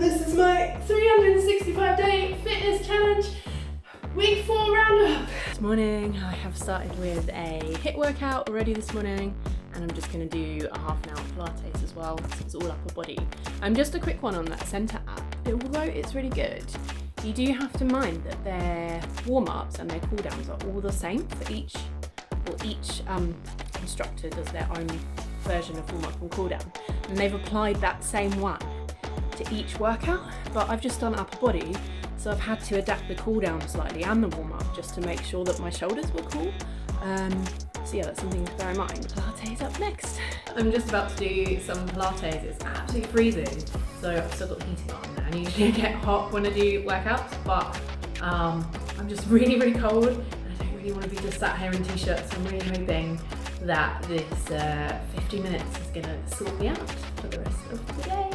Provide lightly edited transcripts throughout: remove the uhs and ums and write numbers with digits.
This is my 365-day fitness challenge, week 4 roundup. This morning I have started with a HIIT workout already this morning, and I'm just going to do a half an hour Pilates as well, so it's all upper body. Just a quick one on that Centre app. Although it's really good, you do have to mind that their warm-ups and their cool-downs are all the same for each instructor does their own version of warm-up and cool-down, and they've applied that same one to each workout. But I've just done upper body, so I've had to adapt the cool-down slightly and the warm-up just to make sure that my shoulders were cool. So yeah, that's something to bear in mind. Pilates up next. I'm just about to do some Pilates. It's absolutely freezing, so I've still got the heating on, and usually I get hot when I do workouts, but I'm just really cold, and I don't really want to be just sat here in t-shirts. I'm really hoping that this 50 minutes is gonna sort me out for the rest of the day.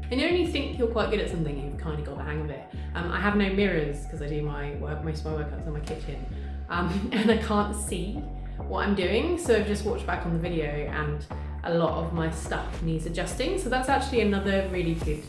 And you only think you're quite good at something, you've kind of got the hang of it. I have no mirrors because I do most of my workouts in my kitchen, and I can't see what I'm doing, so I've just watched back on the video and a lot of my stuff needs adjusting. So that's actually another really good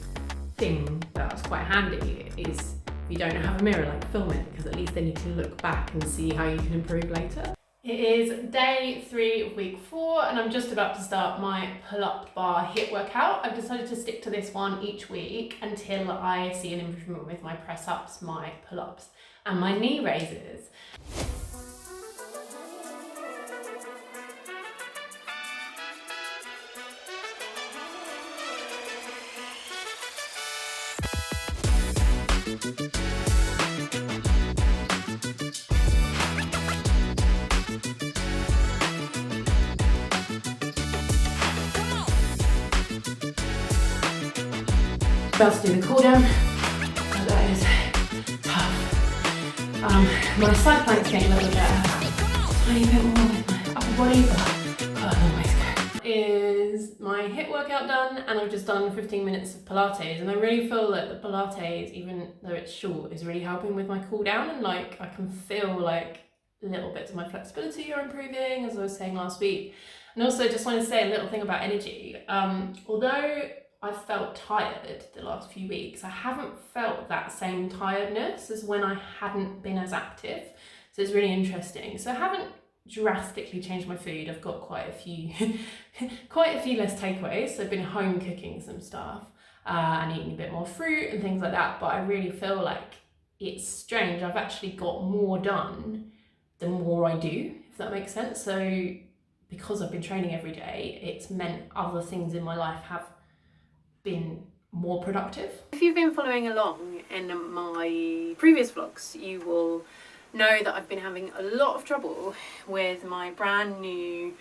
thing that's quite handy, is if you don't have a mirror, like film it, because at least then you can look back and see how you can improve later. It is day 3 of week 4, and I'm just about to start my pull-up bar HIIT workout. I've decided to stick to this one each week until I see an improvement with my press-ups, my pull-ups, and my knee raises. About to do the cool down. Oh, that is tough. My side plank's getting a little bit better. Tiny bit more with my upper body, but got a long way to go. Is my HIIT workout done, and I've just done 15 minutes of Pilates, and I really feel that the Pilates, even though it's short, is really helping with my cool down, and like I can feel like little bits of my flexibility are improving, as I was saying last week. And also just want to say a little thing about energy. Although I've felt tired the last few weeks, I haven't felt that same tiredness as when I hadn't been as active. So it's really interesting. So I haven't drastically changed my food. I've got quite a few less takeaways. So I've been home cooking some stuff and eating a bit more fruit and things like that. But I really feel like it's strange. I've actually got more done the more I do, if that makes sense. So because I've been training every day, it's meant other things in my life have been more productive. If you've been following along in my previous vlogs, you will know that I've been having a lot of trouble with my brand new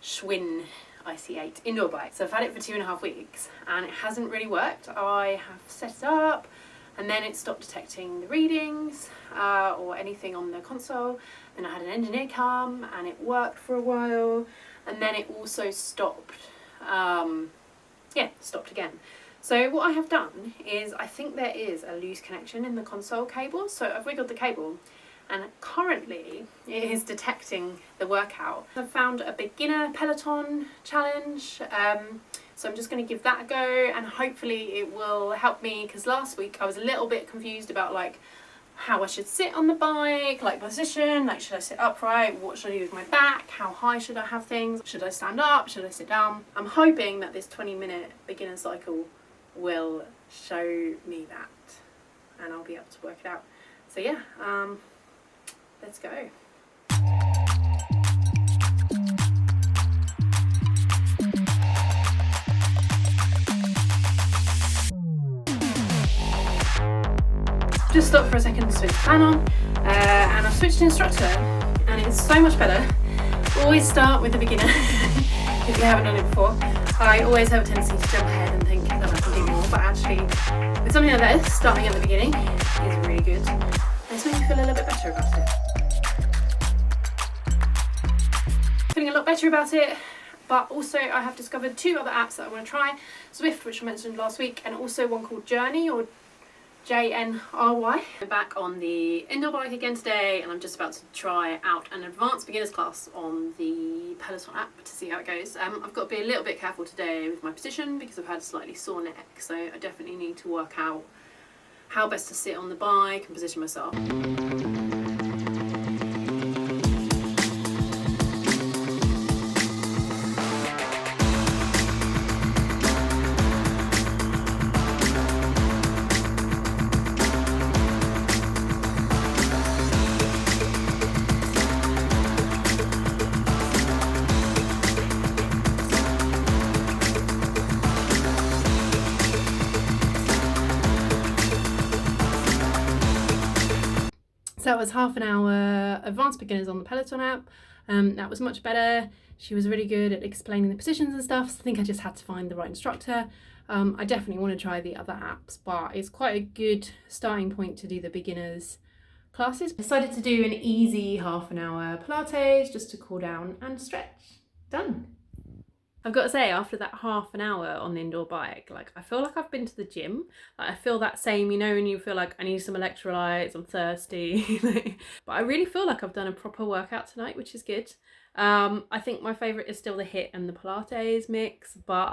Schwinn IC8 indoor bike. So I've had it for 2.5 weeks and it hasn't really worked. I have set it up and then it stopped detecting the readings or anything on the console. Then I had an engineer come and it worked for a while, and then it also stopped. Stopped again. So what I have done is, I think there is a loose connection in the console cable, so I've wiggled the cable and currently it is detecting the workout. I've found a beginner Peloton challenge, so I'm just going to give that a go, and hopefully it will help me, because last week I was a little bit confused about like how I should sit on the bike, like position, like should I sit upright, what should I do with my back, how high should I have things, should I stand up, should I sit down. I'm hoping that this 20-minute beginner cycle will show me that and I'll be able to work it out. So yeah, let's go. Just stopped for a second to switch the fan on, and I've switched instructor, and it's so much better. Always start with the beginner if you haven't done it before. I always have a tendency to jump ahead and think that I can do more, but actually with something like this, starting at the beginning is really good. It's made me feel a little bit better about it. Feeling a lot better about it, but also I have discovered 2 other apps that I want to try. Zwift, which I mentioned last week, and also one called Journey, or JNRY. I'm back on the indoor bike again today, and I'm just about to try out an advanced beginners class on the Peloton app to see how it goes. I've got to be a little bit careful today with my position because I've had a slightly sore neck, so I definitely need to work out how best to sit on the bike and position myself. So that was half an hour advanced beginners on the Peloton app. That was much better. She was really good at explaining the positions and stuff, so I think I just had to find the right instructor. I definitely want to try the other apps, but it's quite a good starting point to do the beginners classes. I decided to do an easy half an hour Pilates just to cool down and stretch. Done. I've got to say, after that half an hour on the indoor bike, like, I feel like I've been to the gym. Like, I feel that same, you know, when you feel like I need some electrolytes, I'm thirsty. But I really feel like I've done a proper workout tonight, which is good. I think my favourite is still the HIIT and the Pilates mix, but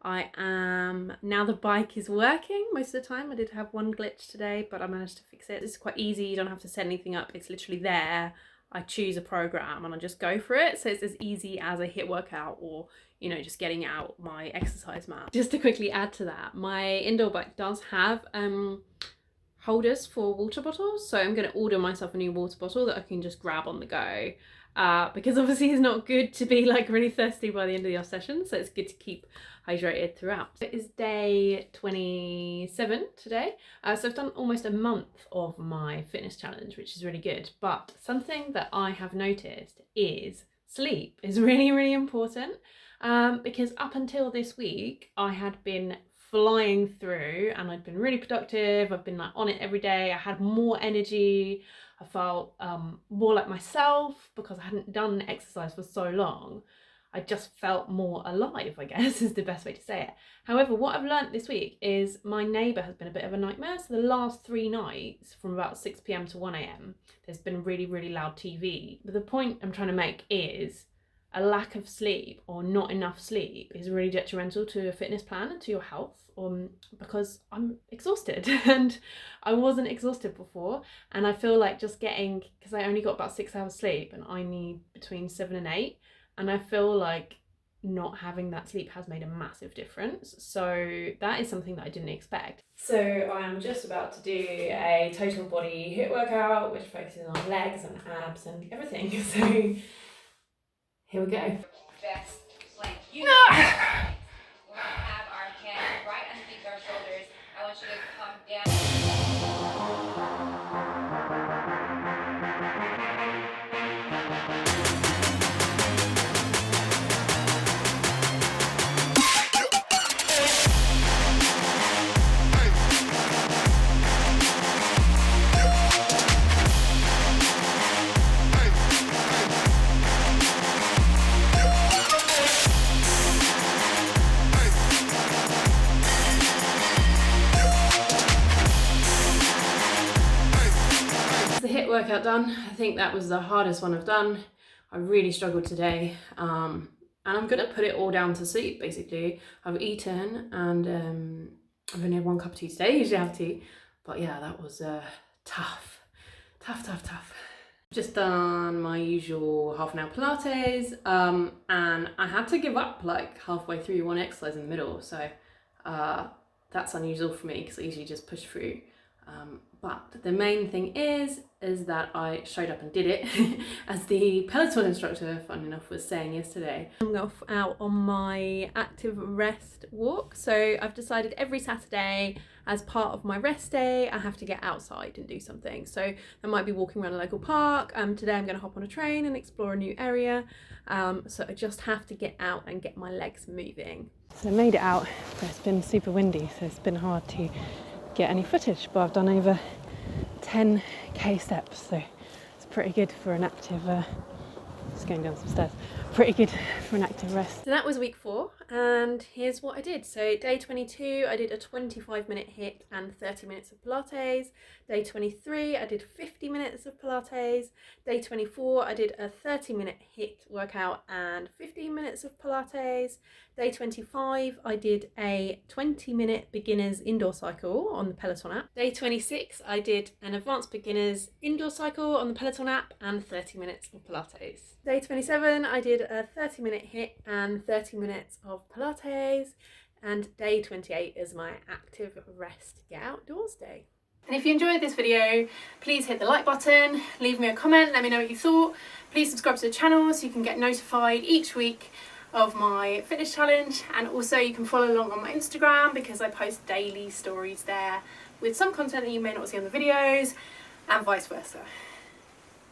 I am, now the bike is working most of the time. I did have one glitch today, but I managed to fix it. It's quite easy, you don't have to set anything up, it's literally there. I choose a program and I just go for it. So it's as easy as a HIIT workout or, you know, just getting out my exercise mat. Just to quickly add to that, my indoor bike does have holders for water bottles. So I'm going to order myself a new water bottle that I can just grab on the go. Because obviously it's not good to be like really thirsty by the end of your session. So it's good to keep hydrated throughout. It is day 27 today. So I've done almost a month of my fitness challenge, which is really good. But something that I have noticed is sleep is really, really important. Because up until this week, I had been flying through and I'd been really productive. I've been like on it every day. I had more energy. I felt more like myself because I hadn't done exercise for so long. I just felt more alive, I guess, is the best way to say it. However, what I've learnt this week is my neighbour has been a bit of a nightmare. So the last 3 nights, from about 6 p.m. to 1 a.m, there's been really, really loud TV. But the point I'm trying to make is a lack of sleep or not enough sleep is really detrimental to a fitness plan and to your health, because I'm exhausted and I wasn't exhausted before. And I feel like just getting, because I only got about 6 hours sleep and I need between 7 and 8. And I feel like not having that sleep has made a massive difference. So that is something that I didn't expect. So I am just about to do a total body HIIT workout, which focuses on legs and abs and everything. So here we go. Best plank. You know, we're gonna have our hands right underneath our shoulders. I want you to come down. The HIIT workout done. I think that was the hardest one I've done. I really struggled today, and I'm gonna put it all down to sleep basically. I've eaten and I've only had 1 cup of tea today. Usually I have tea, but yeah, that was tough. Just done my usual half an hour Pilates, and I had to give up like halfway through one exercise in the middle, so that's unusual for me because I usually just push through. But the main thing is that I showed up and did it, as the Peloton instructor, fun enough, was saying yesterday. I'm out on my active rest walk. So I've decided every Saturday, as part of my rest day, I have to get outside and do something. So I might be walking around a local park. Today I'm going to hop on a train and explore a new area. So I just have to get out and get my legs moving. So I made it out, but it's been super windy, so it's been hard to get any footage, but I've done over 10k steps, so it's pretty good for an active, just going down some stairs, pretty good for an active rest. So that was week 4, and here's what I did. So day 22, I did a 25-minute HIIT and 30 minutes of Pilates. Day 23, I did 50 minutes of Pilates. Day 24, I did a 30-minute HIIT workout and 15 minutes of Pilates. Day 25, I did a 20-minute beginner's indoor cycle on the Peloton app. Day 26, I did an advanced beginner's indoor cycle on the Peloton app and 30 minutes of Pilates. Day 27, I did a 30-minute HIIT and 30 minutes of Pilates. And day 28 is my active rest get outdoors day. And if you enjoyed this video, please hit the like button, leave me a comment, let me know what you thought. Please subscribe to the channel so you can get notified each week of my fitness challenge, and also you can follow along on my Instagram because I post daily stories there with some content that you may not see on the videos and vice versa.